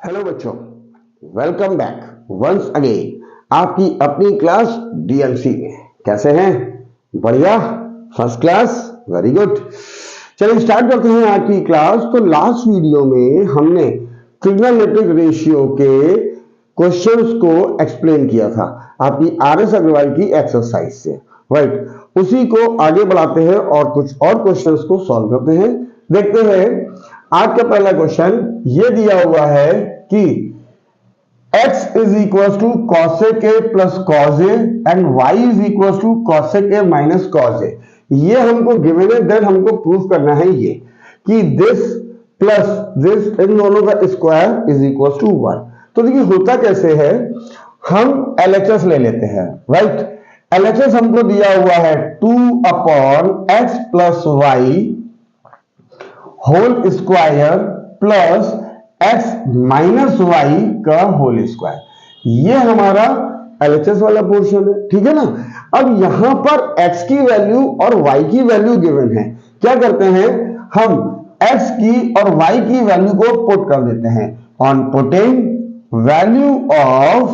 Hello बच्चों, welcome back once again आपकी अपनी क्लास डीएमसी में। कैसे हैं? बढ़िया, फर्स्ट क्लास, वेरी गुड। चलिए स्टार्ट करते हैं आज की क्लास। तो लास्ट वीडियो में हमने ट्रिग्नोमेट्रिक रेशियो के क्वेश्चंस को एक्सप्लेन किया था आपकी आरएस अग्रवाल की एक्सरसाइज से, राइट। उसी को आगे बढ़ाते हैं और कुछ और क्वेश्चंस को सॉल्व करते हैं। देखते हैं आज का पहला क्वेश्चन ये दिया हुआ है कि x is equal to cosec A plus cos A and y is equal to cosec A minus cos A. ये हमको गिवन है, देन हमको प्रूफ करना है ये कि दिस प्लस दिस इन दोनों का स्क्वायर इज इक्वल टू 1। तो देखिए होता कैसे है, हम LHS ले लेते हैं, राइट। LHS हमको दिया हुआ है 2 upon x plus y whole square plus x minus y का होल स्क्वायर। ये हमारा LHS वाला पोर्शन है, ठीक है ना। अब यहां पर x की वैल्यू और y की वैल्यू गिवन है। क्या करते हैं हम, x की और y की वैल्यू को पुट कर देते हैं। On putting value of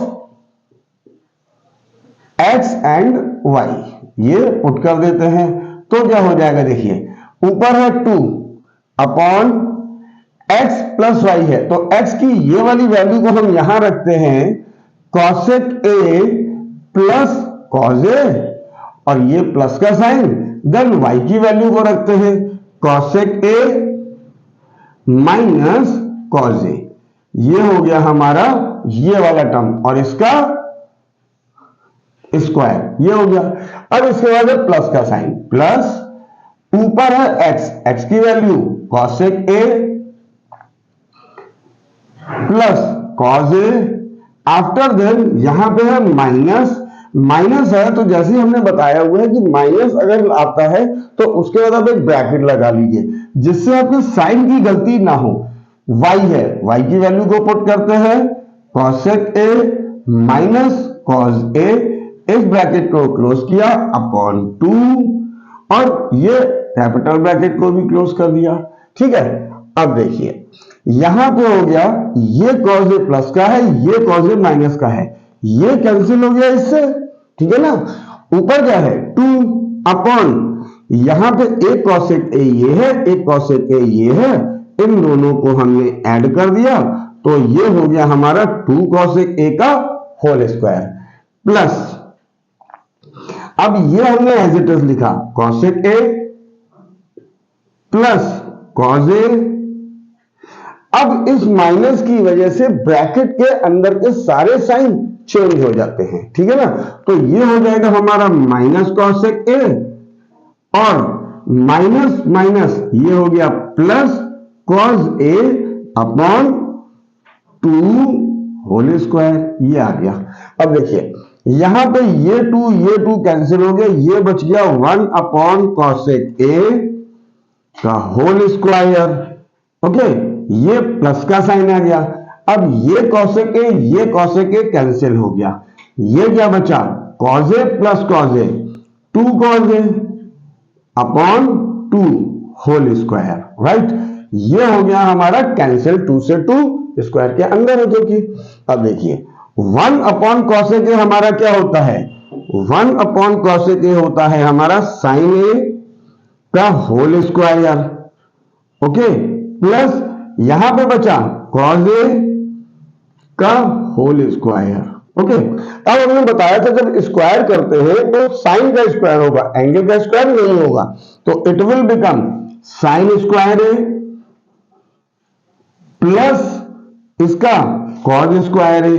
x and y ये पुट कर देते हैं तो क्या हो जाएगा, देखिए ऊपर है 2 अपॉन x प्लस वाई है, तो x की ये वाली वैल्यू को हम यहां रखते हैं कॉसेक ए प्लस कॉज ए, और ये प्लस का साइन, देन y की वैल्यू को रखते हैं cosec A minus cos A. ये हो गया हमारा ये वाला टर्म और इसका स्क्वायर, ये हो गया। अब इसके बाद है प्लस का साइन, प्लस ऊपर है x की value cosec A plus cos a, after then यहां पे है माइनस, माइनस है तो जैसे ही हमने बताया हुआ है कि माइनस अगर आता है तो उसके बाद आप एक ब्रैकेट लगा लीजिए जिससे आपके साइन की गलती ना हो। y है, y की वैल्यू को पुट करते हैं कॉसेक ए माइनस कॉज ए, इस ब्रैकेट को क्लोज किया अपॉन 2 और ये कैपिटल ब्रैकेट को भी क्लोज कर दिया, ठीक है। अब देखिए यहां पे हो गया ये कॉज ए प्लस का है, ये कॉज ए माइनस का है, ये कैंसिल हो गया इससे, ठीक है ना। ऊपर क्या है 2 अपॉन यहां पे एक कॉसेक ए ये है, एक कॉसेक ए ये है, इन दोनों को हमने ऐड कर दिया तो ये हो गया हमारा 2 कॉसेक ए का होल स्क्वायर प्लस, अब ये हमने एज इट इज लिखा कॉसेक ए प्लस कॉज ए। अब इस माइनस की वजह से ब्रैकेट के अंदर के सारे साइन चेंज हो जाते हैं, ठीक है ना। तो ये हो जाएगा हमारा माइनस कॉसेक ए और माइनस माइनस ये हो गया plus cos A upon 2 whole square, ये आ गया। अब देखिए यहां पे ये 2 कैंसिल हो गया, ये बच गया 1 अपॉन कॉसेक ए का होल स्क्वायर, ओके। ये प्लस का साइन आ गया। अब ये कॉसेक ए ये कॉसेक ए कैंसिल हो गया, ये क्या बचा कॉज ए प्लस कॉज ए, 2 कॉज ए अपॉन 2 होल स्क्वायर, राइट। ये हो गया हमारा कैंसिल, 2 से 2 स्क्वायर के अंदर है जो कि। अब देखिए 1 अपॉन कॉसेक ए हमारा क्या होता है, 1 अपॉन कॉसेक ए होता है हमारा साइन ए का होल स्क्वायर, ओके, प्लस यहां पे बचा कॉज ए का होल स्क्वायर, ओके। अब हमने बताया था जब स्क्वायर करते हैं तो साइन का स्क्वायर होगा, एंगल का स्क्वायर नहीं होगा, तो it will become sine square a plus इसका कॉज स्क्वायर ए,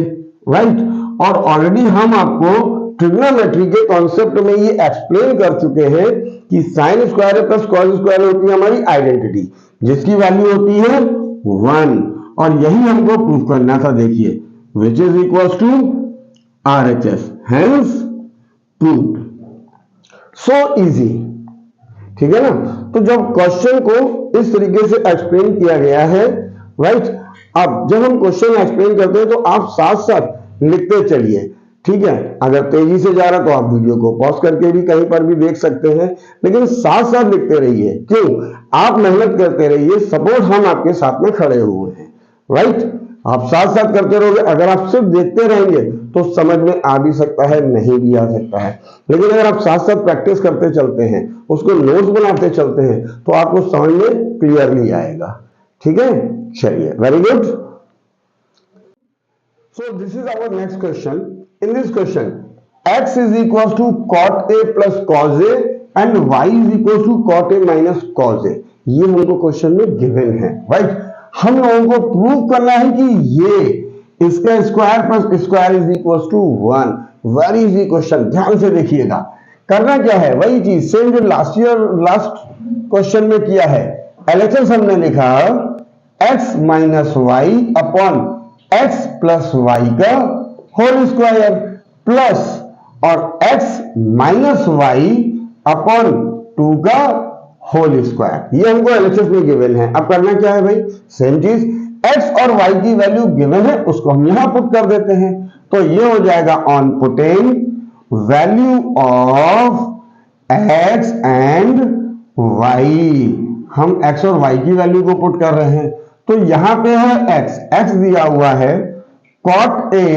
राइट। और ऑलरेडी हम आपको ट्रिग्नोमेट्री के कॉन्सेप्ट में ये एक्सप्लेन कर चुके हैं कि sine square plus cos square होती है हमारी आइडेंटिटी जिसकी वैल्यू होती है 1, और यही हमको प्रूफ करना था। देखिए which is equal to RHS, hence proved, so easy, ठीक है ना। तो जब क्वेश्चन को इस तरीके से एक्सप्लेन किया गया है, राइट। अब जब हम क्वेश्चन एक्सप्लेन करते हैं तो आप साथ साथ लिखते चलिए, ठीक है। अगर तेजी से जा रहा तो आप वीडियो को पॉज करके भी कहीं पर भी देख सकते हैं, लेकिन साथ साथ लिखते रहिए। क्यों? आप मेहनत करते रहिए, सपोर्ट हम आपके साथ में खड़े हुए हैं, राइट। आप साथ साथ करते रहोगे। अगर आप सिर्फ देखते रहेंगे तो समझ में आ भी सकता है, नहीं भी आ सकता है, लेकिन अगर आप साथ साथ प्रैक्टिस करते चलते हैं, उसको नोट्स बनाते चलते हैं, तो आपको समझ में क्लियरली आएगा। ठीक है, चलिए, very good. So this is our next question. In this question x is equals to cot a plus cos a and y is equals to cot a minus cos a, ये हमको question में given है, right. हम लोगों को prove करना है कि ये इसका square plus square is equal to 1। Very easy question, ध्यान से देखिएगा। करना क्या है, वही चीज सेम जो लास्ट क्वेश्चन में किया है। एलएचएस हमने लिखा x minus y upon x plus y का होल स्क्वायर प्लस और x माइनस वाई अपॉन 2 का होल स्क्वायर, ये हमको एलएचएस में गिवन है। अब करना क्या है भाई, सेम चीज, x और y की वैल्यू गिवन है, उसको हम यहां पुट कर देते हैं। तो ये हो जाएगा on putting value of x and y, हम x और y की वैल्यू को पुट कर रहे हैं। तो यहां पे है x दिया हुआ है cot a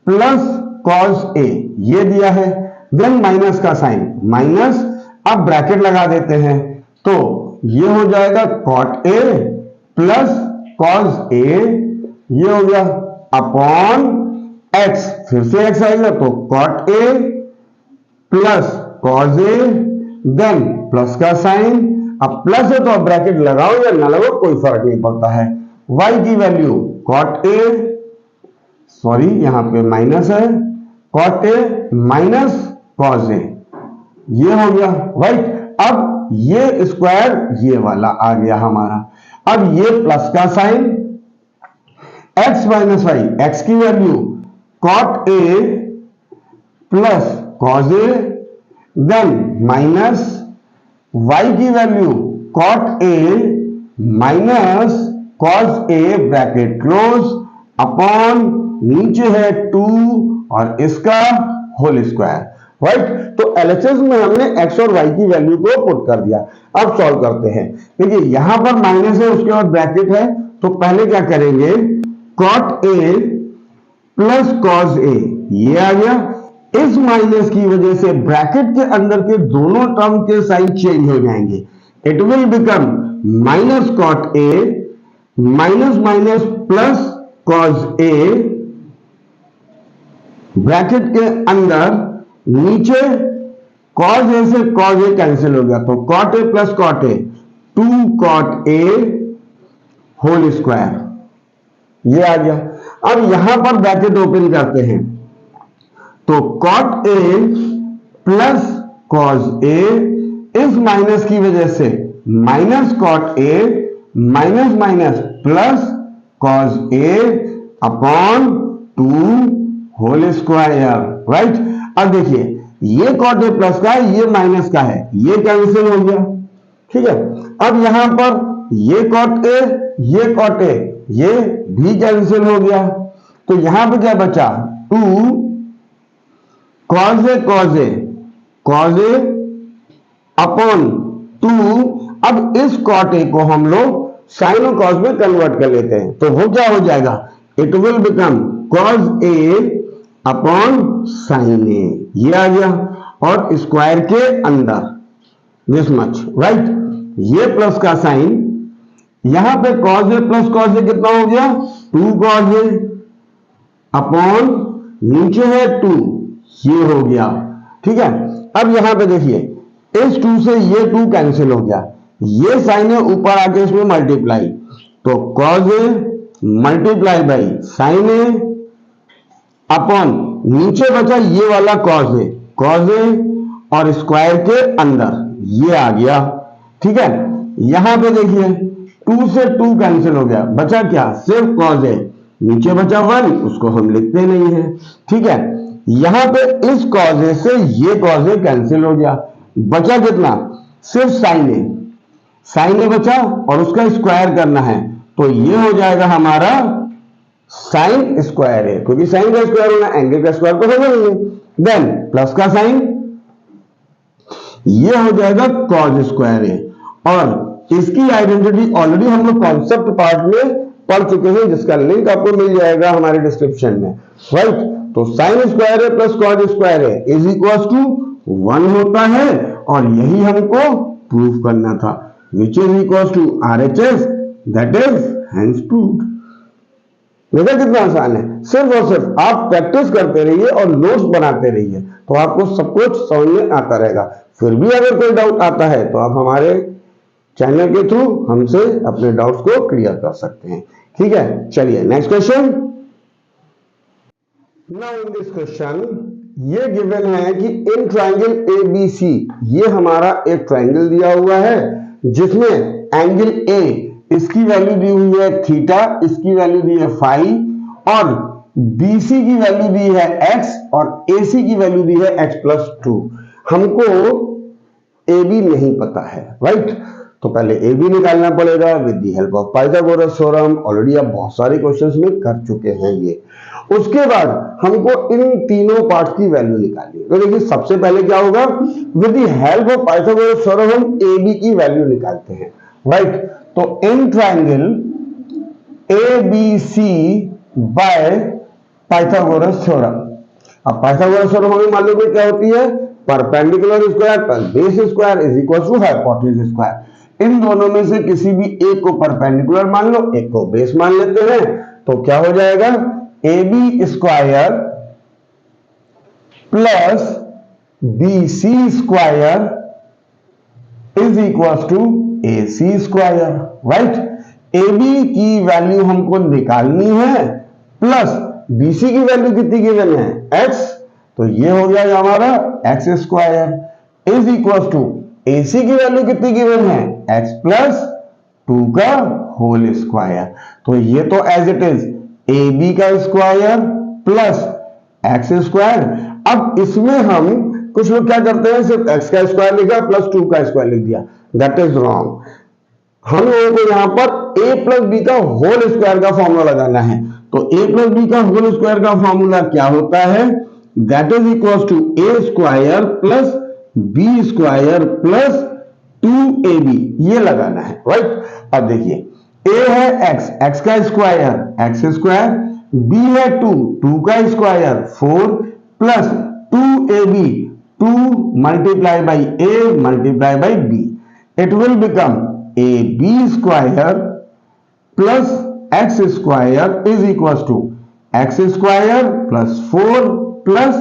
plus cos a, ये दिया है, देन माइनस का साइन, माइनस, अब ब्रैकेट लगा देते हैं, तो ये हो जाएगा cot a plus cos a, ये हो गया अपॉन x, फिर से x आएगा तो cot a plus cos a, then plus का साइन, अब प्लस है तो अब ब्रैकेट लगाओ या ना लगाओ कोई फर्क नहीं पड़ता है। y की वैल्यू cot a, सॉरी यहां पे माइनस है, cot a minus cos a, ये हो गया, राइट। अब ये स्क्वायर ये वाला आ गया हमारा। अब ये प्लस का sign, x minus y, x की value cot a plus cos a, then minus y की value cot a minus cos a, bracket close, upon नीचे है 2 और इसका होल स्क्वायर, राइट। तो एलएचएस में हमने x और y की वैल्यू को पुट कर दिया। अब सॉल्व करते हैं। देखिए यहां पर माइनस है, उसके बाद ब्रैकेट है, तो पहले क्या करेंगे, cot a plus cos a, ये आ गया। इस माइनस की वजह से ब्रैकेट के अंदर के दोनों टर्म के साइन चेंज हो जाएंगे। It will become minus cot a minus minus plus cos a, bracket के अंदर नीचे cos a से cos a कैंसिल हो गया, तो cot a plus cot a, 2 cot a whole square, ये आ गया। अब यहां पर ब्रैकेट ओपन करते हैं, तो cot a plus cos a, इस माइनस की वजह से minus cot a minus minus plus cos a upon 2 whole square, right. अब देखिए ये cot a प्लस का है, ये माइनस का है, ये कैंसिल हो गया, ठीक है। अब यहां पर ये cot a, ये cot a, ये भी कैंसिल हो गया, तो यहां पे क्या बचा, 2 cos a अपॉन 2। अब इस cot a को हम लोग साइन और cos में कन्वर्ट कर लेते हैं, तो वो क्या हो जाएगा, it will become cos a upon sine a, ये आ गया, और स्क्वायर के अंदर दिस मच, राइट। ये प्लस का साइन, यहां पे cos a plus cos a कितना हो गया, 2 cos a अपॉन नीचे है 2, ये हो गया, ठीक है। अब यहां पे देखिए इस 2 से ये 2 कैंसिल हो गया, ये साइन है ऊपर आके इसमें मल्टीप्लाई, तो cos a multiply by sine a upon नीचे बचा ये वाला cos a और स्क्वायर के अंदर ये आ गया, ठीक है। यहां पे देखिए 2 से 2 कैंसिल हो गया, बचा क्या, सिर्फ cos a, नीचे बचा 1, उसको हम लिखते नहीं है, ठीक है। यहां पे इस cos a से ये cos a कैंसिल हो गया, बचा कितना, सिर्फ साइन a बचा और उसका स्क्वायर करना है, तो ये हो जाएगा हमारा साइन स्क्वायर है, क्योंकि साइन का स्क्वायर होना, एंगल का स्क्वायर तो होगा नहीं, देन प्लस का साइन, ये हो जाएगा cos स्क्वायर है। और इसकी आइडेंटिटी ऑलरेडी हम लोग कॉन्सेप्ट पार्ट में पढ़ चुके हैं, जिसका लिंक आपको मिल जाएगा हमारे डिस्क्रिप्शन में, राइट। तो साइन स्क्वायर है प्लस कॉस स्क्वायर है इज इक्वल टू 1 होता है, और यही हमको प्रूफ करना था, which is equal to RHS, that is hence proved. देखा कितना आसान है, सिर्फ और सिर्फ आप प्रैक्टिस करते रहिए और नोट्स बनाते रहिए, तो आपको सब कुछ समझ में आता रहेगा। फिर भी अगर कोई डाउट आता है तो आप हमारे चैनल के थ्रू हमसे अपने डाउट्स को क्लियर कर सकते हैं, ठीक है। चलिए next question. Now in this question ये गिवन है कि इन ट्राइंगल ABC, ये हमारा एक ट्राइंगल दिया हुआ है जिसमें एंगल A, इसकी वैल्यू दी हुई है थीटा, इसकी वैल्यू दी है फाई, और BC की वैल्यू दी है x और AC की वैल्यू दी है x+2। हमको AB नहीं पता है, राइट। तो पहले AB निकालना पड़ेगा with the help of Pythagoras theorem, already आप बहुत सारे क्वेश्चंस में कर चुके हैं ये। उसके बाद हमको इन तीनों पार्ट्स की वैल्यू निकालनी है। तो देखिए सबसे पहले क्या होगा, with the help of Pythagoras theorem हम AB की वैल्यू निकालते हैं, राइट। तो in triangle ABC by Pythagoras theorem, अब पाइथागोरस थ्योरम हमें मालूम है क्या होती है, perpendicular square plus base square is equal to hypotenuse square. इन दोनों में से किसी भी एक को परपेंडिकुलर मान लो, एक को बेस मान लेते हैं, तो क्या हो जाएगा, AB square plus BC square is equal to AC square, right. AB की वैल्यू हमको निकालनी है, प्लस BC की वैल्यू कितनी गिवन है, x, तो ये हो गया हमारा x square is equal to AC की वैल्यू कितनी गिवन है, x+2 का होल स्क्वायर। तो ये तो एज इट इज AB का स्क्वायर प्लस x स्क्वायर। अब इसमें हम कुछ लोग क्या करते हैं, सिर्फ x का स्क्वायर लिखा प्लस 2 का स्क्वायर लिख दिया, दैट इज रॉन्ग। हम लोगों को यहां पर a प्लस बी का होल स्क्वायर का फॉर्मूला लगाना है। तो a प्लस बी का होल स्क्वायर का फॉर्मूला क्या होता है, that is equal to a square plus b square plus 2ab, ये लगाना है, राइट। अब देखिए a है x का स्क्वायर x स्क्वायर, b है 2 का square 4 plus 2ab 2 multiply by a multiply by b, it will become ab square plus x square is equal to x square plus 4 plus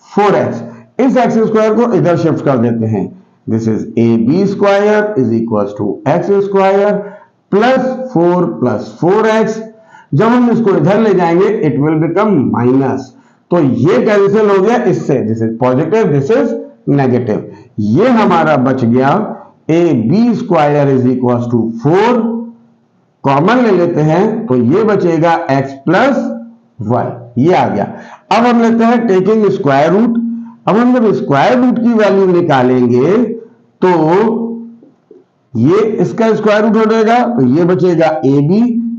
4x। इस x square को इधर shift कर देते हैं, this is ab square is equal to x square plus 4 plus 4x। जब हम इसको इधर ले जाएंगे इट विल बिकम माइनस, तो ये कैंसिल हो गया इससे, this is positive this is negative, ये हमारा बच गया ab square is equal to 4, common ले लेते हैं तो ये बचेगा x+1, ये आ गया। अब हम लेते हैं टेकिंग स्क्वायर रूट। अब हम जब स्क्वायर रूट की वैल्यू निकालेंगे तो ये इसका स्क्वायर रूट हो जाएगा, तो ये बचेगा ab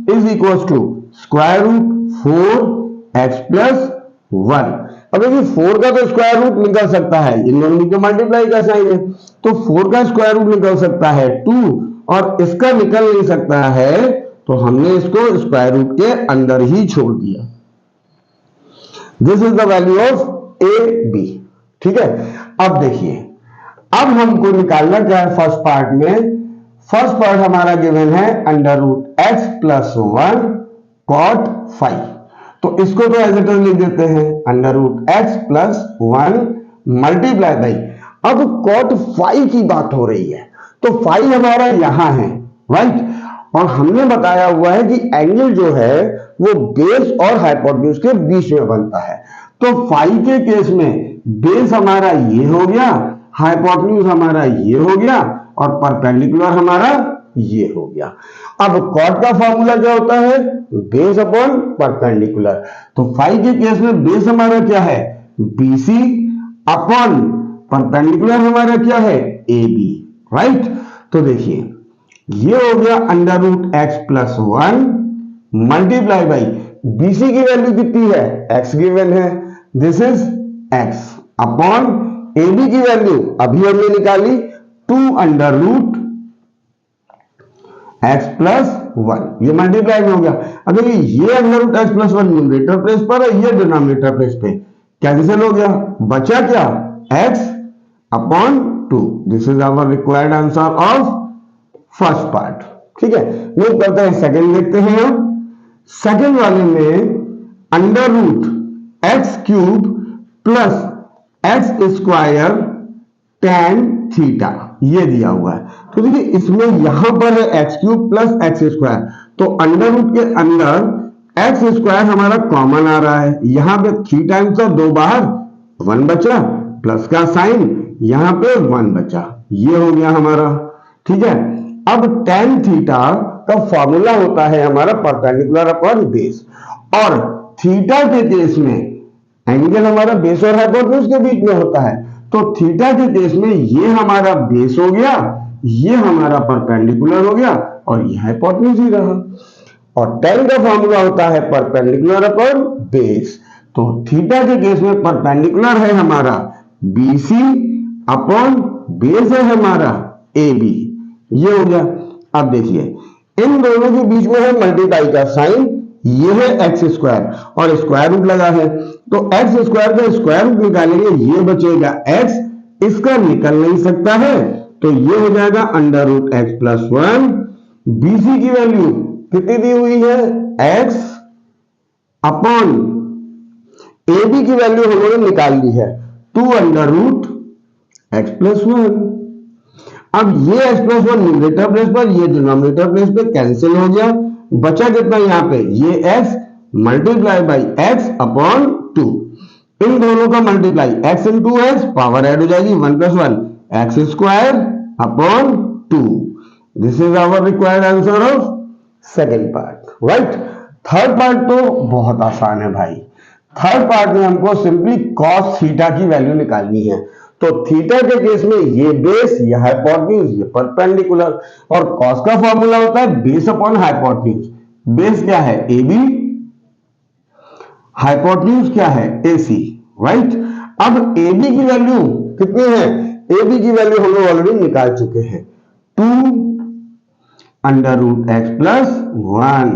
is equal to square root 4x+1। अब देखिए 4 का तो स्क्वायर रूट निकल सकता है, इन दोनों को मल्टीप्लाई का साइन है, तो 4 का स्क्वायर रूट निकल सकता है 2, और इसका निकल नहीं सकता है, तो हमने इसको स्क्वायर रूट के अंदर ही छोड़ दिया। This is the value of AB, ठीक है। अब देखिए अब हमको निकालना क्या है, फर्स्ट पार्ट में, फर्स्ट पार्ट हमारा गिवन है √x+1 cot phi, तो इसको तो एज इट इज लिख देते हैं √x+1 मल्टीप्लाई बाई, अब cot phi की बात हो रही है, तो phi हमारा यहां है, राइट। और हमने बताया हुआ है कि एंगल जो है वो बेस और हाइपोटेन्यूज के बीच में बनता है, तो phi के केस में बेस हमारा ये हो गया, हाइपोटेन्यूज हमारा ये हो गया, और परपेंडिकुलर हमारा ये हो गया। अब कॉट का फॉर्मूला क्या होता है, बेस अपॉन परपेंडिकुलर, तो phi के केस में बेस हमारा क्या है BC अपॉन परपेंडिकुलर हमारा क्या है AB, राइट। तो देखिए ये हो गया √x+1 मल्टीप्लाई बाई BC की वैल्यू कितनी है, x गिवन है, this is x upon AB की वैल्यू अभी हमने निकाली 2 √x एक्स प्लस वन, ये मल्टीप्लाई में हो गया। अब देखिए ये under root x plus one numerator place पर है, ये डिनोमिनेटर प्लेस पे, कैंसिल हो गया, बचा क्या, x upon two. This is our required answer of first part. ठीक है, मूव करते हैं सेकंड, देखते हैं हम। सेकंड वाले में under root x cube plus x square tan theta ये दिया हुआ है। तो देखिए इसमें यहां पर है x cube plus x square, तो अंडर रूट के अंदर एक्स स्क्वायर हमारा कॉमन आ रहा है, यहां पे थीटा आंसर दो बाहर, वन बचा, प्लस का साइन यहां पे वन बचा, ये हो गया हमारा। ठीक है, अब tan थीटा का फॉर्मूला होता है हमारा परपेंडिकुलर अपॉन बेस, और थीटा के केस में एंगल हमारा बेस और हाइपोटेन्यूज के बीच में होता है, तो थीटा के केस में ये हमारा बेस हो गया, ये हमारा परपेंडिकुलर हो गया, और ये हाइपोटेन्यूज ही रहा। और tan का फॉर्मूला होता है परपेंडिकुलर अपॉन बेस, तो थीटा के केस में परपेंडिकुलर है हमारा BC अपॉन बेस है हमारा AB, ये हो गया। अब देखिए इन दोनों के बीच में है मल्टीप्लाई का साइन, ये है एक्स स्क्वायर और स्क्वायर रूट लगा है, तो एक्स स्क्वायर का स्क्वायर रूट निकालेंगे, ये बचेगा एक्स, इसका निकल नहीं सकता है, तो ये हो जाएगा under root x plus one. BC की वैल्यू कितनी दी हुई है, एक्स अपॉन AB की वैल्यू हम लोगों ने निकाल ली है, 2 under root x plus one. अब ये x plus one numerator place पर, ये डिनोमिनेटर प्लेस पे कैंसिल हो गया, बचा कितना यहाँ पे, ये x multiply by x upon two, इन दोनों का multiply x into x, power add हो जाएगी 1 plus one x square upon two. This is our required answer of second part, right. Third part तो बहुत आसान है भाई, थर्ड पार्ट में हमको सिंपली cos थीटा की वैल्यू निकालनी है, तो थीटा के केस में ये बेस, ये हाइपोटेन्यूज, ये परपेंडिकुलर, और कॉस का फॉर्मूला होता है बेस अपॉन हाइपोटेन्यूज। बेस क्या है AB, हाइपोटेन्यूज क्या है AC, राइट। अब AB की वैल्यू कितनी है, AB की वैल्यू हम लोग ऑलरेडी निकाल चुके हैं, 2 under root x plus one,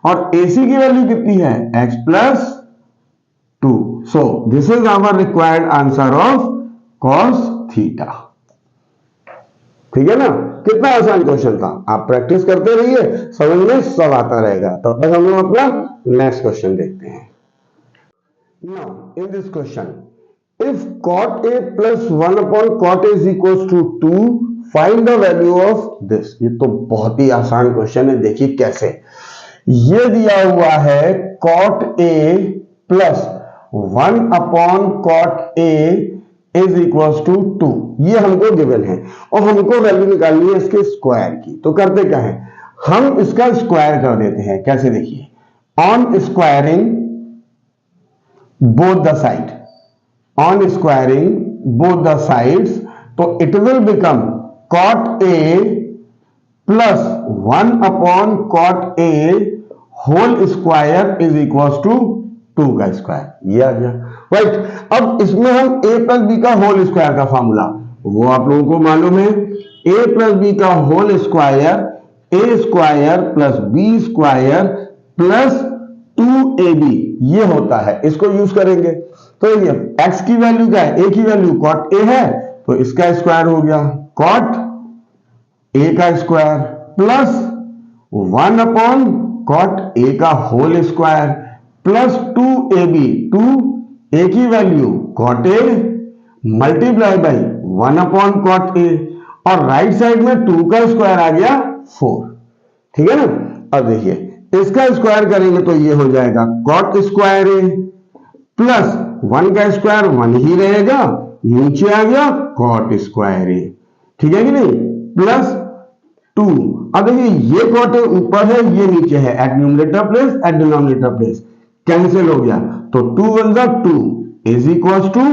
और AC की वैल्यू कितनी है, x plus two. So this is our required answer of cos theta. ठीक है ना, कितना आसान क्वेश्चन था, आप प्रैक्टिस करते रहिए, समझ में सब आता रहेगा। तब तक हम लोग अपना नेक्स्ट क्वेश्चन देखते हैं। Now in this question, if cot a plus 1 upon cot a is equal to 2, find the value of this. ये तो बहुत ही आसान क्वेश्चन है, देखिए कैसे। ये दिया हुआ है cot a plus 1 upon cot a is equal to 2, ये हमको गिवन है, और हमको वैल्यू निकालनी है इसके स्क्वायर की। तो करते क्या है, हम इसका स्क्वायर कर देते हैं, कैसे देखिए, on squaring both the side, on squaring both the sides, तो it will become cot a plus 1 upon cot a whole square is equal to 2 का स्क्वायर, ये आ गया, राइट। अब इसमें हम a प्लस बी का होल स्क्वायर का फॉर्मूला वो आप लोगों को मालूम है, a प्लस बी का whole square, a square plus b square plus 2ab, ये होता है, इसको यूज करेंगे। तो ये x की वैल्यू क्या है, a की वैल्यू cot a है, तो इसका स्क्वायर हो गया cot a का square plus 1 upon cot a का whole square plus 2ab, 2a की value cot a multiply by 1 upon cot a, और राइट साइड में 2 का स्क्वायर आ गया 4, ठीक है ना। अब देखिए इसका स्क्वायर करेंगे तो ये हो जाएगा cot स्क्वायर a प्लस 1 का स्क्वायर 1 ही रहेगा, नीचे आ गया cot स्क्वायर a, ठीक है कि नहीं, प्लस 2। अब देखिए ये cot a ऊपर है, ये नीचे है, at numerator place at denominator place cancel हो गया, तो 2 1 जा 2 इज इक्वल टू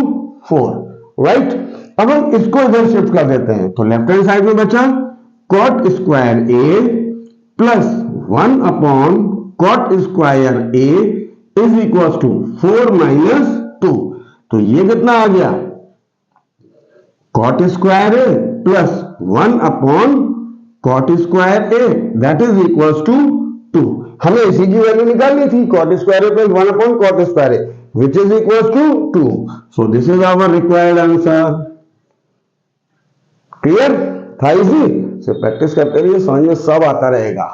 4, राइट। अब हम इसको इधर शिफ्ट कर देते हैं, तो लेफ्ट हैंड साइड में बचा cot square a plus 1 upon cot square a is equal to 4 minus 2, तो ये कितना आ गया cot square a plus 1 upon cot square a that is equal to 2। हमें इसी की वैल्यू निकालनी थी, cot square a plus 1 upon cot square a which is equal to 2। So this is our required answer. Clear था? Easy से practice करते रहिए, समझ में सब आता रहेगा,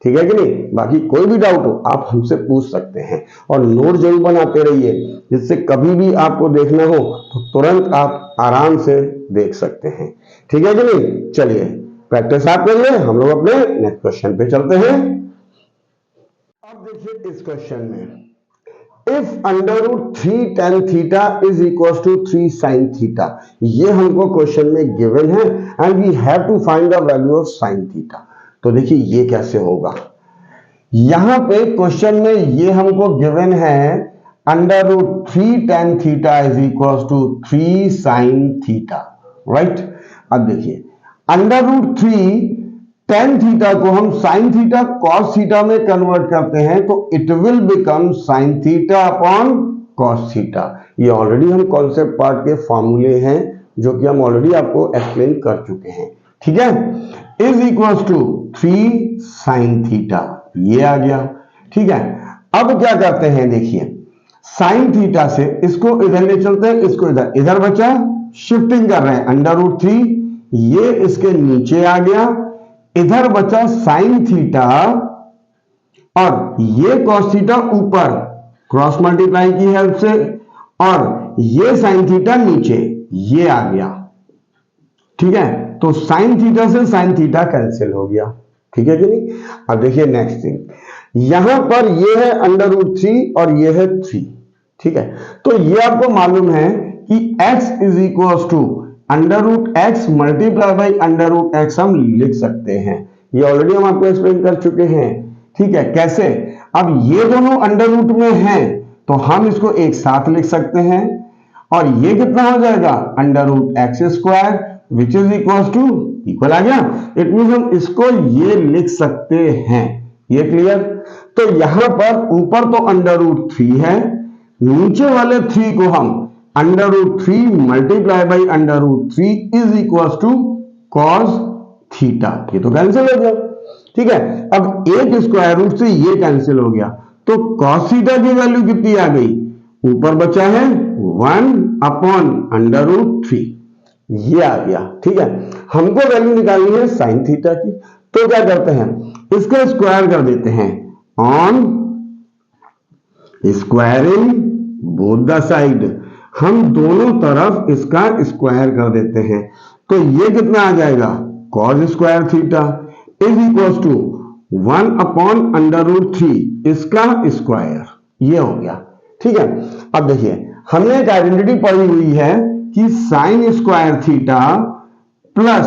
ठीक है कि नहीं? बाकी कोई भी डाउट हो आप हमसे पूछ सकते हैं, और नोट जरूर बनाते रहिए, जिससे कभी भी आपको देखना हो तो तुरंत आप आराम से देख सकते हैं, ठीक है कि नहीं? चलिए प्रैक्टिस आप करिए, हम लोग अपने नेक्स्ट क्वेश्चन पे चलते हैं। अब देखिए इस क्वेश्चन में, if under root 3 tan theta is equal to 3 sin theta, ये हमको क्वेश्चन में गिवन है and we have to find the value of sin theta. तो देखिए ये कैसे होगा, यहां पे क्वेश्चन में ये हमको गिवन है under root 3 tan theta is equal to 3 sin theta, right? अब देखिए अंडर रूट 3 tan थीटा को हम sin थीटा cos थीटा में कन्वर्ट करते हैं तो it will become sin theta upon cos theta. ये ऑलरेडी हम कॉन्सेप्ट पार्ट के फॉर्मूले हैं जो कि हम ऑलरेडी आपको एक्सप्लेन कर चुके हैं, ठीक है? Is equal to 3 sin theta, ये आ गया, ठीक है? अब क्या करते हैं, देखिए sin थीटा से इसको इधर ले चलते हैं, इसको इधर, इधर बचा शिफ्टिंग कर रहे हैं, अंडर रूट 3 ये इसके नीचे आ गया, इधर बचा sin थीटा और ये cos थीटा ऊपर क्रॉस मल्टीप्लाई की हेल्प से, और ये sin थीटा नीचे, ये आ गया, ठीक है? तो sin थीटा से sin थीटा कैंसिल हो गया, ठीक है कि नहीं? अब देखिए नेक्स्ट थिंग, यहां पर ये है अंडर रूट 3 और ये है 3, ठीक है? तो ये आपको मालूम है कि x is equal to under root x multiply by under root x हम लिख सकते हैं, ये ऑलरेडी हम आपको एक्सप्लेन कर चुके हैं, ठीक है? कैसे? अब ये दोनों अंडर रूट में हैं तो हम इसको एक साथ लिख सकते हैं, और ये कितना हो जाएगा under root x square which is equal to, equal आ गया, इट मीन हम इसको ये लिख सकते हैं, ये क्लियर? तो यहां पर ऊपर तो अंडर रूट 3 है, नीचे वाले 3 को हम under root 3 multiply by under root 3 is equal to cos theta, ये तो कैंसिल हो गया, ठीक है? अब एक स्क्वायर रूट से ये कैंसिल हो गया, तो कॉस थीटा की वैल्यू कितनी आ गई, ऊपर बचा है 1 अपॉन अंडर रूट 3, ये आ गया, ठीक है? हमको वैल्यू निकालनी है साइन थीटा की, तो क्या करते हैं, इसका स्क्वायर कर देते हैं, on squaring both the side, हम दोनों तरफ इसका स्क्वायर कर देते हैं, तो ये कितना आ जाएगा cos square theta is equal to 1 upon under root 3 इसका स्क्वायर, ये हो गया, ठीक है? अब देखिए हमने एक आइडेंटिटी पढ़ी हुई है कि sine square theta plus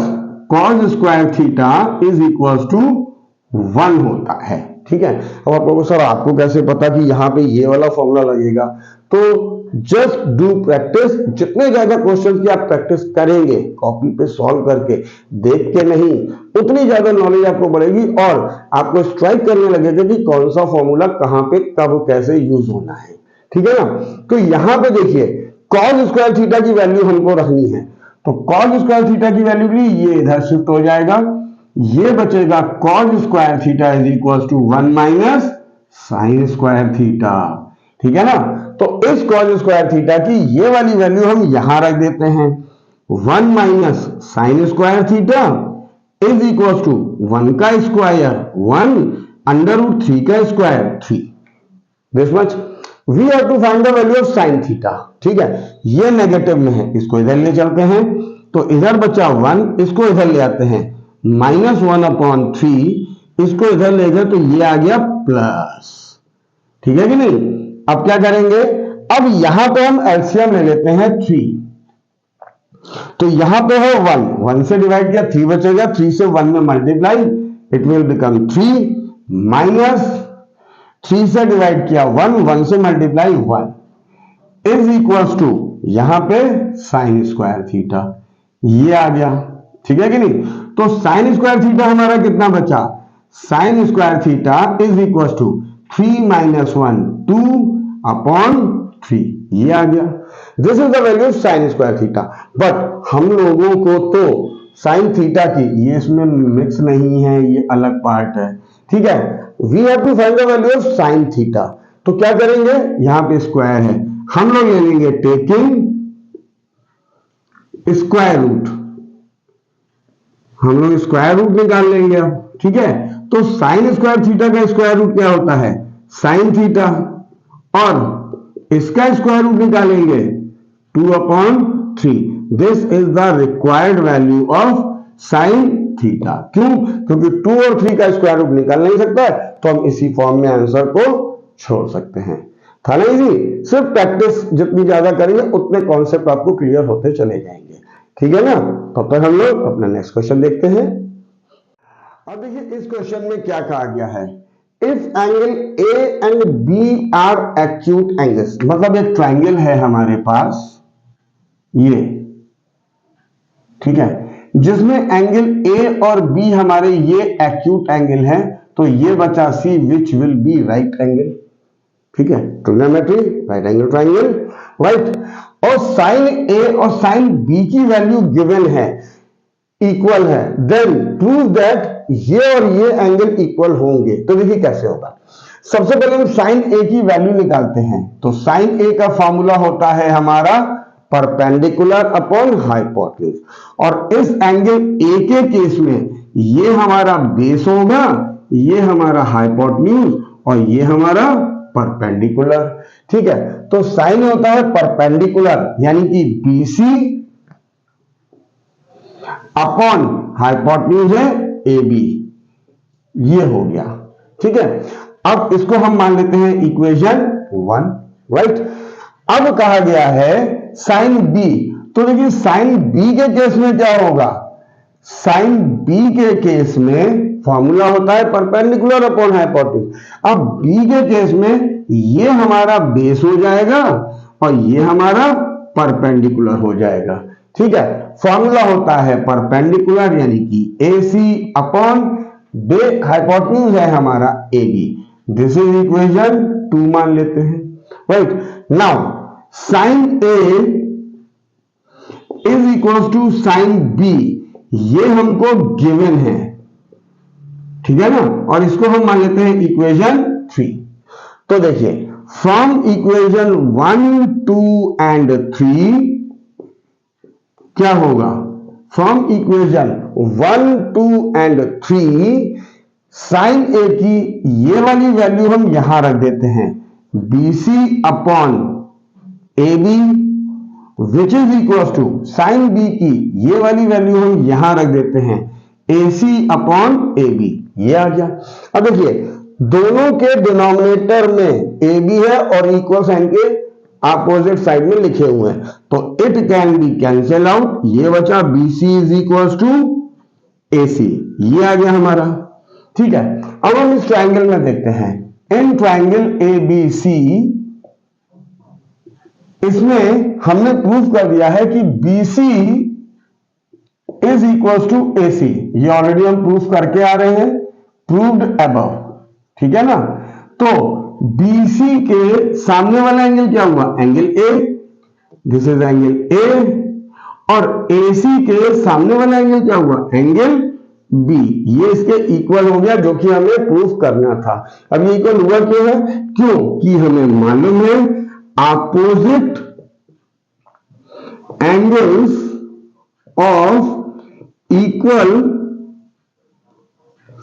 cos square theta is equal to 1 होता है, ठीक है? अब आप लोगों सर आपको कैसे पता कि यहां पे ये वाला फॉर्मूला लगेगा? तो जस्ट डू प्रैक्टिस, जितने ज्यादा क्वेश्चन की आप प्रैक्टिस करेंगे कॉपी पे सॉल्व करके, देख के नहीं, उतनी ज्यादा नॉलेज आपको बढ़ेगी और आपको स्ट्राइक करने लगेगा कि कौन सा फॉर्मूला कहां पे कब कैसे यूज होना है, ठीक है ना? तो यहां पे देखिए cos स्क्वायर थीटा की वैल्यू हमको रखनी है, तो cos स्क्वायर थीटा की वैल्यू के लिए ये इधर शिफ्ट हो जाएगा, ये बचेगा cos square theta is equal to 1 minus sine square theta, ठीक है ना? तो इस cos स्क्वायर थीटा की ये वाली वैल्यू हम यहां रख देते हैं, 1 minus sine square theta is equal to 1 का स्क्वायर 1 अंडर रूट 3 का square 3, this much we have to find the value of sine theta, ठीक है? ये नेगेटिव में है, इसको इधर ले चलते हैं, तो इधर बचा 1, इसको इधर ले आते हैं, माइनस 1 अपॉन 3, इसको इधर ले गए तो ये आ गया प्लस, ठीक है कि नहीं? अब क्या करेंगे, अब यहां पे हम एलसीएम ले लेते हैं 3, तो यहां पे है 1 से डिवाइड किया 3 बचेगा, 3 से 1 में multiply it will become 3 minus 3 से डिवाइड किया 1 से मल्टीप्लाई 1 इज इक्वल टू यहां पे साइन स्क्वायर थीटा, ये आ गया, ठीक है कि नहीं? तो साइन स्क्वायर थीटा हमारा कितना बचा, sine square theta is equal to 3 minus 1 2 upon 3, ये आ गया, this is the value of sine square theta. But हम लोगों को तो साइन थीटा की, ये इसमें मिक्स नहीं है, ये अलग पार्ट है, ठीक है। We have to find the value of sine theta. तो क्या करेंगे, यहां पे स्क्वायर है, हम लोग ले लेंगे टेकिंग स्क्वायर रूट, हम लोग स्क्वायर रूट निकाल लेंगे अब, ठीक है। तो साइन स्क्वायर थीटा का स्क्वायर रूट क्या होता है, साइन थीटा, और इसका स्क्वायर रूट निकालेंगे 2/3। This is the required value of sine theta. क्यों, क्योंकि 2 और 3 का स्क्वायर रूट निकाल नहीं सकता है, तो हम इसी फॉर्म में आंसर को छोड़ सकते हैं। था ना इजी। सिर्फ प्रैक्टिस जितनी ज्यादा करेंगे उतने कॉन्सेप्ट आपको क्लियर होते चले जाएंगे, ठीक है ना। तब तक हम लोग अपना नेक्स्ट क्वेश्चन देखते हैं। अब देखिए इस क्वेश्चन में क्या कहा गया है, if angle A and B are acute angles, मतलब एक ट्राइंगल है हमारे पास ये, ठीक है, जिसमें एंगल ए और बी हमारे ये एक्यूट एंगल है, तो ये बचा C which will be right angle, ठीक है, trigonometry right angle triangle, right. और साइन ए और साइन बी की वैल्यू गिवन है, इक्वल है, देन प्रूव दैट ये और ये एंगल इक्वल होंगे। तो देखिए कैसे होगा, सबसे पहले हम साइन ए की वैल्यू निकालते हैं। तो साइन ए का फॉर्मूला होता है हमारा परपेंडिकुलर अपॉन हाइपोटेन्यूज, और इस एंगल ए के केस में ये हमारा बेस होगा, ये हमारा हाइपोटेन्यूज, और ये हमारा परपेंडिकुलर, ठीक है। तो साइन होता है परपेंडिकुलर, यानी कि बीसी अपॉन हाइपोटेन्यूज है ए बी, ये हो गया, ठीक है। अब इसको हम मान लेते हैं इक्वेशन 1, राइट। अब कहा गया है साइन बी, तो देखिए साइन बी के केस में क्या होगा, साइन बी के केस में फॉर्मूला होता है परपेंडिकुलर अपॉन हाइपोटेन्यूज। अब बी के केस में ये हमारा बेस हो जाएगा और ये हमारा परपेंडिकुलर हो जाएगा, ठीक है। फॉर्मूला होता है परपेंडिकुलर यानी कि ए सी अपॉन बे, हाइपोटेन्यूज है हमारा A B. This is equation 2 मान लेते हैं, right. Now sine A is equal to sine B, ये हमको गिवन है, ठीक है ना, और इसको हम मान लेते हैं इक्वेशन 3। तो देखिए फ्रॉम इक्वेशन 1, 2 एंड 3 क्या होगा, from equation 1, 2 and 3 sine A की ये वाली वैल्यू हम यहां रख देते हैं, BC upon A B, which is equal to sine B की ये वाली वैल्यू हम यहां रख देते हैं, ए सी अपॉन ए बी, ये आ गया। अब देखिए दोनों के डिनोमिनेटर में ए बी है और इक्वल साइन के अपोजिट साइड में लिखे हुए हैं, तो it can be cancel out, ये बचा B C is equal to A C, ये आ गया हमारा, ठीक है। अब हम इस ट्राइंगल में देखते हैं, in triangle A B C, इसमें हमने प्रूव कर दिया है कि B C is equal to A C, ये ऑलरेडी हम प्रूफ करके आ रहे हैं, प्रूव्ड अबव, ठीक है ना। तो बीसी के सामने वाला एंगल क्या हुआ, angle A, this is angle A, और एसी के सामने वाला एंगल क्या हुआ, एंगल बी, ये इसके इक्वल हो गया, जो कि हमें प्रूफ करना था। अब ये इक्वल हुआ क्यों है, क्योंकि हमें मालूम है opposite angles of equal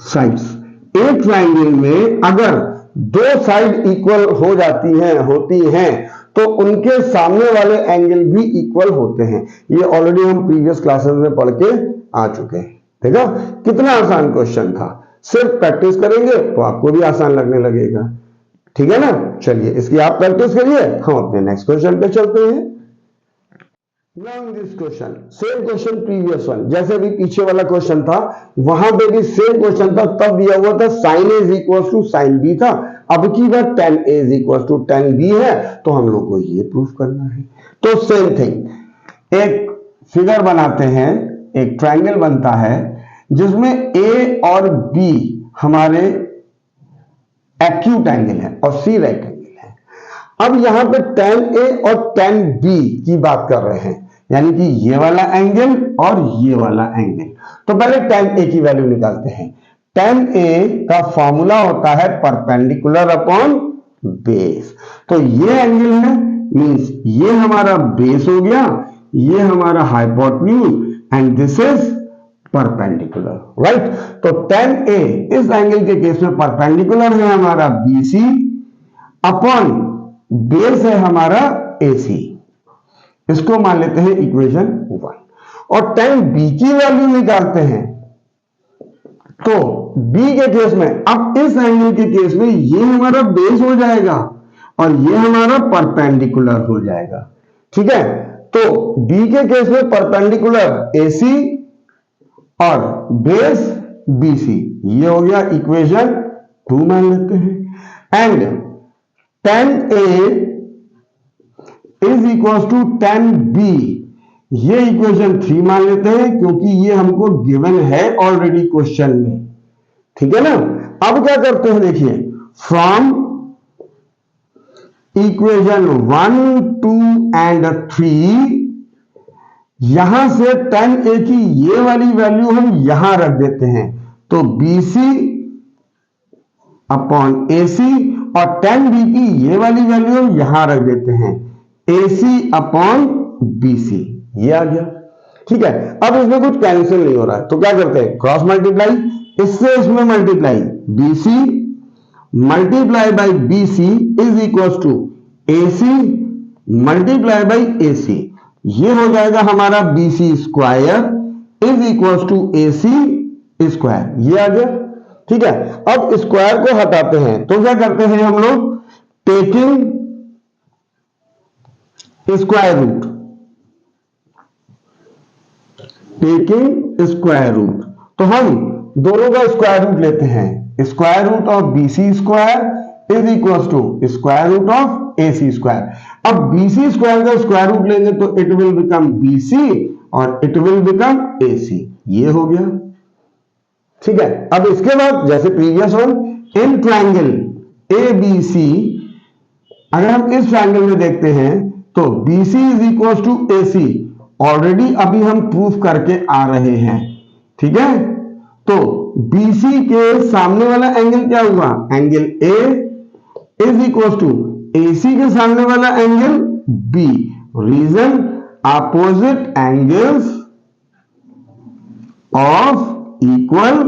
sides. एक ट्राइंगल में अगर दो साइड इक्वल हो जाती हैं, होती हैं, तो उनके सामने वाले एंगल भी इक्वल होते हैं। ये ऑलरेडी हम प्रीवियस क्लासेस में पढ़ के आ चुके हैं। देखा कितना आसान क्वेश्चन था, सिर्फ प्रैक्टिस करेंगे तो आपको भी आसान लगने लगेगा, ठीक है ना। चलिए इसकी आप प्रैक्टिस करिए, हम अपने नेक्स्ट क्वेश्चन पे चलते हैं। Now in this question, same question previous one, जैसे भी पीछे वाला क्वेश्चन था वहां पे भी सेम क्वेश्चन था, तब दिया हुआ था sin A is equal to sin B था, अब की बार tan A is equal to tan B है, तो हम लोग को ये प्रूफ करना है। तो सेम थिंग, एक फिगर बनाते हैं, एक ट्राइंगल बनता है जिसमें A और B हमारे एक्यूट एंगल है और C राइट एंगल है। अब यहां पे tan A और tan B की बात कर रहे हैं, यानी कि ये वाला एंगल और ये वाला एंगल। तो पहले tan A की वैल्यू निकालते हैं। tan A का फॉर्मूला होता है परपेंडिकुलर अपॉन बेस। तो ये एंगल है, मींस ये हमारा बेस हो गया, ये हमारा hypotenuse and this is perpendicular, right. तो tan A इस एंगल के केस में परपेंडिकुलर है हमारा BC अपॉन बेस है हमारा AC। इसको मान लेते हैं इक्वेशन 1। और tan B की वैल्यू निकालते हैं। तो B के केस में, अब इस एंगल के केस में ये हमारा बेस हो जाएगा और ये हमारा परपेंडिकुलर हो जाएगा, ठीक है। तो B के केस में परपेंडिकुलर AC और बेस BC, ये हो गया इक्वेशन 2 मान लेते हैं। And tan A is equal to tan B, ये इक्वेशन 3 मान लेते हैं क्योंकि ये हमको गिवन है ऑलरेडी क्वेश्चन में, ठीक है ना। अब क्या करते हैं, देखिए फ्रॉम इक्वेशन 1, 2 एंड 3, यहां से tan A की ये वाली वैल्यू हम यहां रख देते हैं। तो BC अपॉन AC और tan B की ये वाली वैल्यू हम यहां रख देते हैं, AC अपॉन BC, ये आ गया, ठीक है। अब इसमें कुछ कैंसिल नहीं हो रहा है, तो क्या करते हैं, क्रॉस मल्टीप्लाई, इससे इसमें multiply, BC multiply by BC is equal to AC multiply by AC। ये हो जाएगा हमारा BC square is equal to AC square, ये आ गया, ठीक है। अब स्क्वायर को हटाते हैं तो क्या करते हैं हम लोग, taking square root, taking square root, तो हम दोनों का स्क्वायर रूट लेते हैं। Square root of BC square is equal to square root of AC square. अब BC स्क्वायर का स्क्वायर रूट लेंगे तो इट विल बिकम BC और इट विल बिकम AC, ये हो गया, ठीक है। अब इसके बाद जैसे previous one, in triangle ABC, अगर हम इस ट्रायंगल में देखते हैं तो BC is equal to AC, already अभी हम प्रूफ करके आ रहे हैं, ठीक है। तो BC के सामने वाला एंगल क्या हुआ, angle A is equal to AC के सामने वाला angle B, reason opposite angles of equal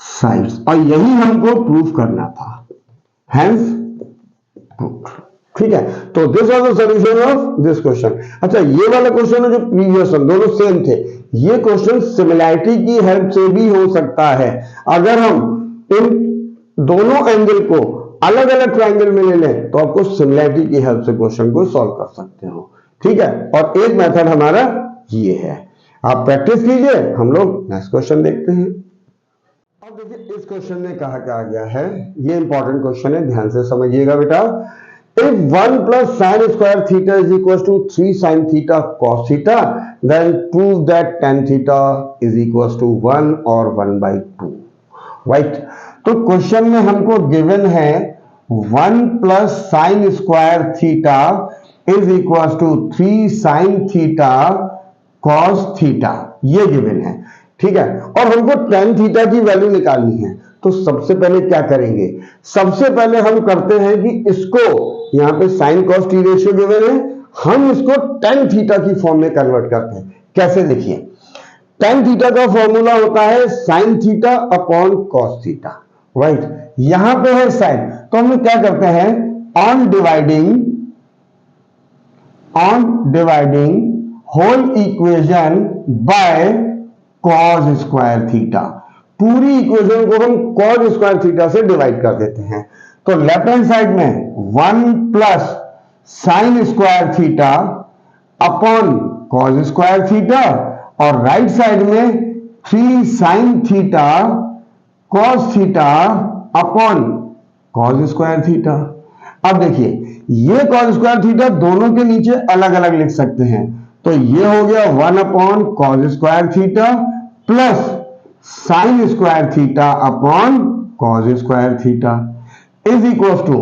sides, और यही हमको प्रूफ करना था, हेंस प्रूफ, ठीक है। तो this was the solution of this question. अच्छा, ये वाला क्वेश्चन है जो प्रीवियस वन, दोनों सेम थे। ये क्वेश्चन सिमिलैरिटी की हेल्प से भी हो सकता है। अगर हम इन दोनों एंगल को अलग अलग ट्रायंगल में ले लें तो आपको सिमिलैरिटी की हेल्प से क्वेश्चन को सॉल्व कर सकते हो, ठीक है। और एक मेथड हमारा ये है, आप प्रैक्टिस कीजिए, हम लोग नेक्स्ट क्वेश्चन देखते हैं। अब देखिए इस क्वेश्चन में कहा क्या गया है, ये इंपॉर्टेंट क्वेश्चन है, ध्यान से समझिएगा बेटा। If 1 plus sin square theta is equals to 3 sin theta cos theta, then prove that tan theta is equals to 1 or 1 by 2, right? तो क्वेश्चन में हमको गिवन है 1 plus sin square theta is equals to 3 sin theta cos theta, ये given है, ठीक है। और हमको tan theta की वैल्यू निकालनी है। तो सबसे पहले क्या करेंगे, सबसे पहले हम करते हैं कि इसको, यहां पे sine cos T ratio given है, हम इसको tan थीटा की फॉर्म में कन्वर्ट करते हैं। कैसे, देखिए tan थीटा का फॉर्मूला होता है sine theta upon cos theta, right. यहां पे है साइन, तो हम क्या करते हैं, on dividing whole equation by cos square theta, पूरी इक्वेशन को हम कॉस स्क्वायर थीटा से डिवाइड कर देते हैं। तो लेफ्ट हैंड साइड में 1 plus sine square theta upon cos square theta, और राइट साइड में 3 sine theta cos theta upon cos square theta. अब देखिए ये कॉस स्क्वायर थीटा दोनों के नीचे अलग अलग लिख सकते हैं, तो ये हो गया 1 upon cos square theta plus sine square theta upon cos square theta is equal to,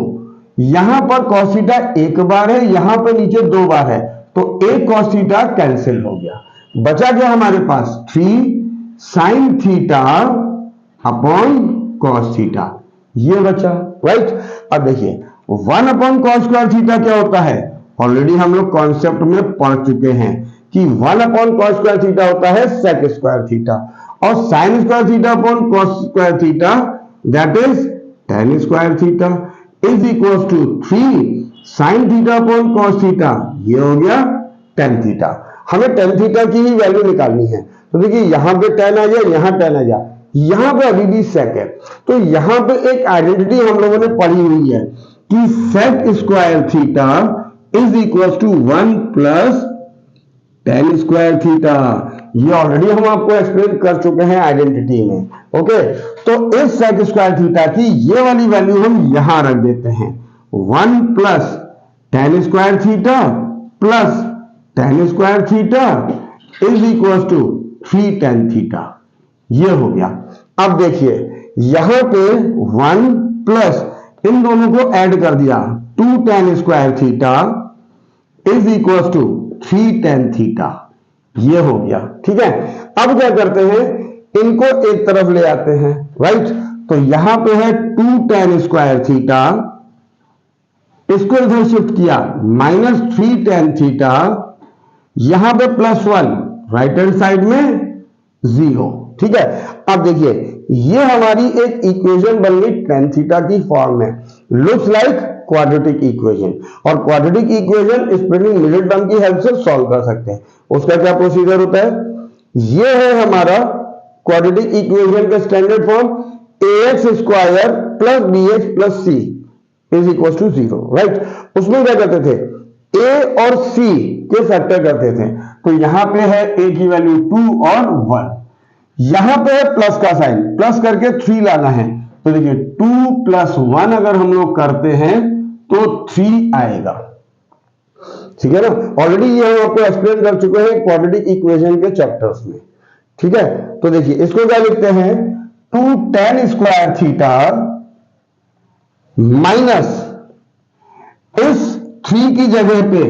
यहां पर कॉस थीटा एक बार है, यहां पर नीचे 2 बार है, तो एक cos थीटा कैंसिल हो गया, बचा क्या हमारे पास 3 sin theta upon cos theta, ये बचा, राइट। अब देखिए 1 अपॉन cos स्क्वायर थीटा क्या होता है, ऑलरेडी हम लोग कॉन्सेप्ट में पढ़ चुके हैं कि 1 अपॉन cos स्क्वायर थीटा होता है sec स्क्वायर थीटा, और sin square theta upon cos square theta that is tan square theta is equal to 3 sin theta upon cos theta, ये हो गया tan थीटा। हमें tan थीटा की ही value निकालनी है, तो देखिए यहां पे tan आ गया, यहां tan आ गया, यहां पे अभी भी sec है, तो यहां पे एक आइडेंटिटी हम लोगों ने पढ़ी हुई है कि sec square theta is equal to 1 plus tan square theta, ये ऑलरेडी हम आपको एक्सप्लेन कर चुके हैं आइडेंटिटी में, ओके। तो इस sec स्क्वायर थीटा की ये वाली वैल्यू हम यहां रख देते हैं, 1 plus tan square theta plus tan square theta is equal to 3 tan theta, ये हो गया। अब देखिए यहां पे 1 प्लस इन दोनों को ऐड कर दिया, 2 tan square theta is equal to 3 tan theta, ये हो गया, ठीक है। अब क्या करते हैं, इनको एक तरफ ले आते हैं, राइट। तो यहां पे है 2 tan स्क्वायर थीटा, इसको इधर शिफ्ट किया माइनस 3 tan थीटा, यहां पे +1, राइट हैंड साइड में 0, ठीक है। अब देखिए ये हमारी एक इक्वेशन बन गई tan थीटा की फॉर्म में, लुक्स लाइक क्वाड्रेटिक इक्वेशन, और quadratic equation splitting middle term की हेल्प से सॉल्व कर सकते हैं। उसका क्या प्रोसीजर होता है, ये है हमारा क्वाड्रेटिक इक्वेशन का standard form, ax square plus bx plus c is equal to 0, right. उसमें क्या करते थे, a और c के फैक्टर करते थे, तो यहां पे है a की वैल्यू 2 और 1, यहां पे है प्लस का साइन, प्लस करके 3 लाना है, तो देखिए 2 प्लस 1 अगर हम लोग करते हैं तो 3 आएगा, ठीक है ना। ऑलरेडी ये हम आपको एक्सप्लेन कर चुके हैं क्वाड्रेटिक इक्वेशन के चैप्टर्स में, ठीक है। तो देखिए इसको क्या लिखते हैं, 2 tan स्क्वायर थीटा माइनस इस 3 की जगह पे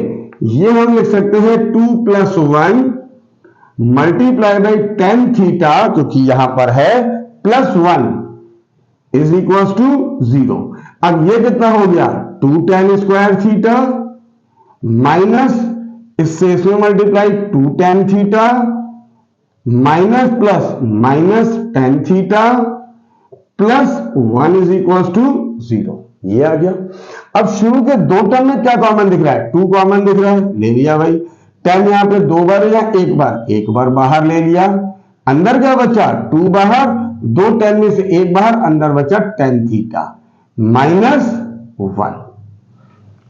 ये हम लिख सकते हैं 2 plus 1 multiply by tan theta, क्योंकि यहां पर है +1 इज इक्वल टू 0। अब ये कितना हो गया, 2 tan स्क्वायर थीटा माइनस इससे इसमें multiply 2 tan theta minus plus minus tan theta plus 1 is equal to 0, ये आ गया। अब शुरू के दो टर्म में क्या कॉमन दिख रहा है, 2 कॉमन दिख रहा है, ले लिया भाई। tan यहां पे 2 बार या एक बार बाहर ले लिया, अंदर क्या बचा 2 बाहर, 2 tan में से 1 बाहर, अंदर बचा tan थीटा माइनस 1,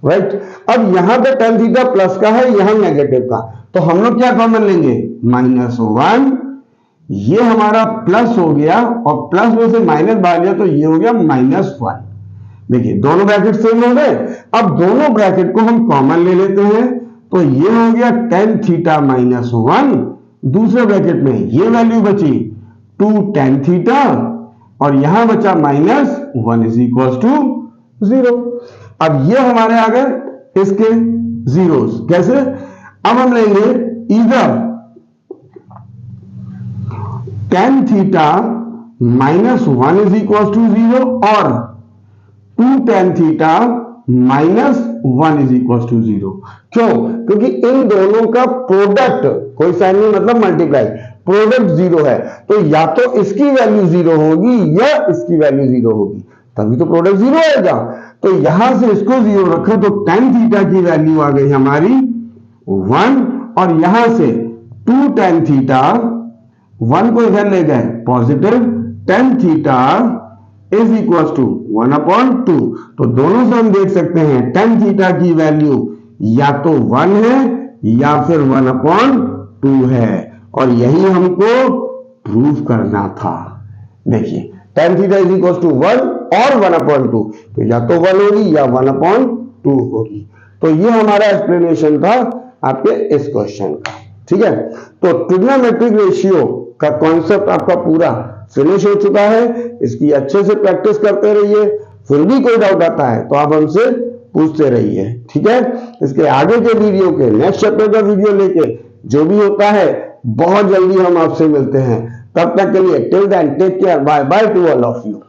राइट। अब यहां पे tan थीटा प्लस का है, यहां नेगेटिव का, तो हम लोग क्या कॉमन लेंगे, -1, ये हमारा प्लस हो गया, और प्लस में से माइनस बाहर गया, तो ये हो गया -1। देखिए दोनों ब्रैकेट सेम हो गए, अब दोनों ब्रैकेट को हम कॉमन ले लेते हैं, तो ये हो गया tan थीटा -1, दूसरे ब्रैकेट में ये वैल्यू बची 2 tan थीटा, और यहां बचा -1 इज इक्वल टू 0। अब ये हमारे आ गए इसके जीरोस, कैसे, अब हम लेंगे इधर tan theta -1 is equal to 0 और 2 tan theta -1 is equal to 0। क्यों, क्योंकि इन दोनों का प्रोडक्ट, कोई साइन नहीं मतलब मल्टीप्लाई, प्रोडक्ट 0 है, तो या तो इसकी वैल्यू 0 होगी या इसकी वैल्यू 0 होगी, तभी तो प्रोडक्ट 0 आएगा। तो यहां से इसको 0 रखो, तो tan थीटा की वैल्यू आ गई हमारी 1, और यहां से 2 tan थीटा, 1 को इधर ले गए positive, tan theta is equal to 1/2। तो दोनों से हम देख सकते हैं tan थीटा की वैल्यू या तो 1 है या फिर 1/2 है, और यही हमको प्रूव करना था। देखिए tan theta is equal to 1 और 1/2, तो या तो 1 होगी या 1/2 होगी। तो ये हमारा एक्सप्लेनेशन था आपके इस क्वेश्चन का, ठीक है। तो ट्रिग्नोमेट्रिक रेशियो का कॉन्सेप्ट आपका पूरा फिनिश हो चुका है, इसकी अच्छे से प्रैक्टिस करते रहिए, फिर भी कोई डाउट आता है तो आप हमसे पूछते रहिए, ठीक है। इसके आगे के वीडियो के नेक्स्ट चैप्टर का वीडियो लेके जो भी होता है बहुत जल्दी हम आपसे मिलते हैं। तब तक के लिए till then take care, bye bye to all of you.